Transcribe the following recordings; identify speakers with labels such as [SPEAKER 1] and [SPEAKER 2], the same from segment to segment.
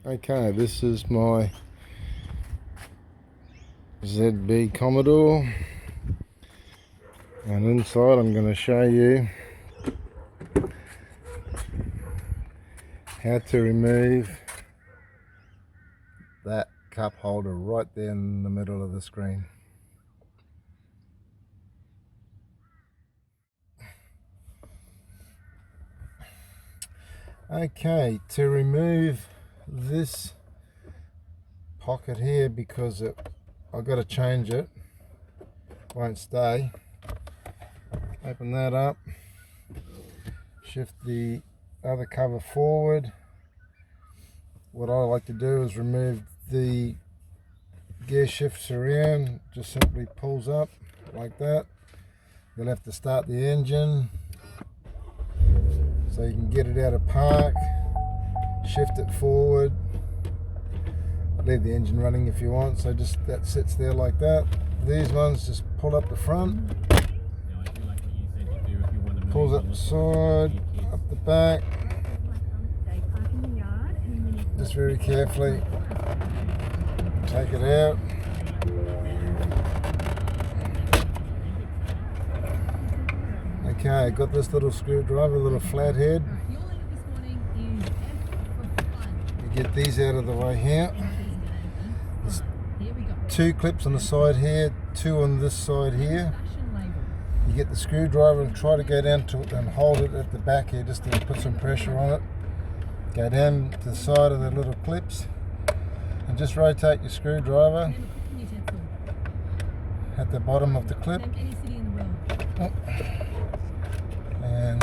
[SPEAKER 1] Okay, this is my ZB Commodore, and inside I'm going to show you how to remove that cup holder right there in the middle of the screen. Okay, to remove this pocket here, because I've got to change it, won't stay. Open that up, shift the other cover forward. What I like to do is remove the gear shifts around, just simply pulls up like that. You'll have to start the engine so you can get it out of park, shift it forward, leave the engine running if you want, so just that sits there like that. These ones just pull up the front, pulls up the side, up the back, just very carefully take it out. Okay, I got this little screwdriver, a little flathead. You get these out of the way here. There's 2 clips on the side here, 2 on this side here. You get the screwdriver and try to go down to it and hold it at the back here just to put some pressure on it. Go down to the side of the little clips and just rotate your screwdriver at the bottom of the clip. And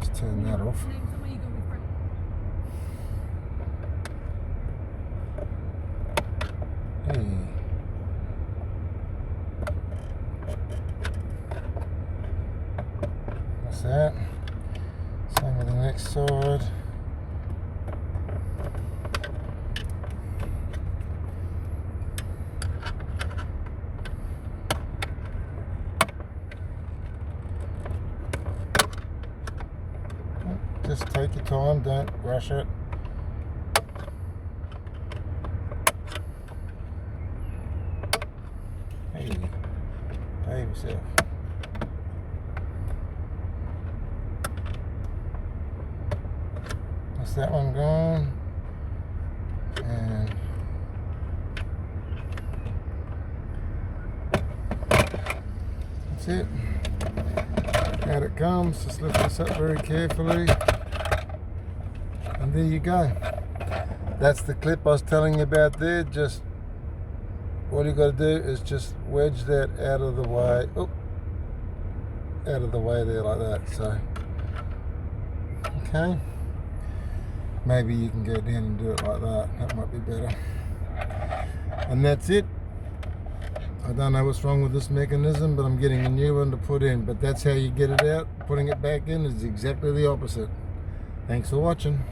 [SPEAKER 1] just turn that off. Hey. That's that. Same with the next side. Just take your time, don't rush it. Hey, behave yourself. That's that one gone. And that's it. Out it comes. Just lift this up very carefully. And there you go. That's the clip I was telling you about there. Just all you got to do is just wedge that out of the way. Oh, out of the way there like that. So, okay. Maybe you can go down and do it like that. That might be better. And that's it. I don't know what's wrong with this mechanism, but I'm getting a new one to put in. But that's how you get it out. Putting it back in is exactly the opposite. Thanks for watching.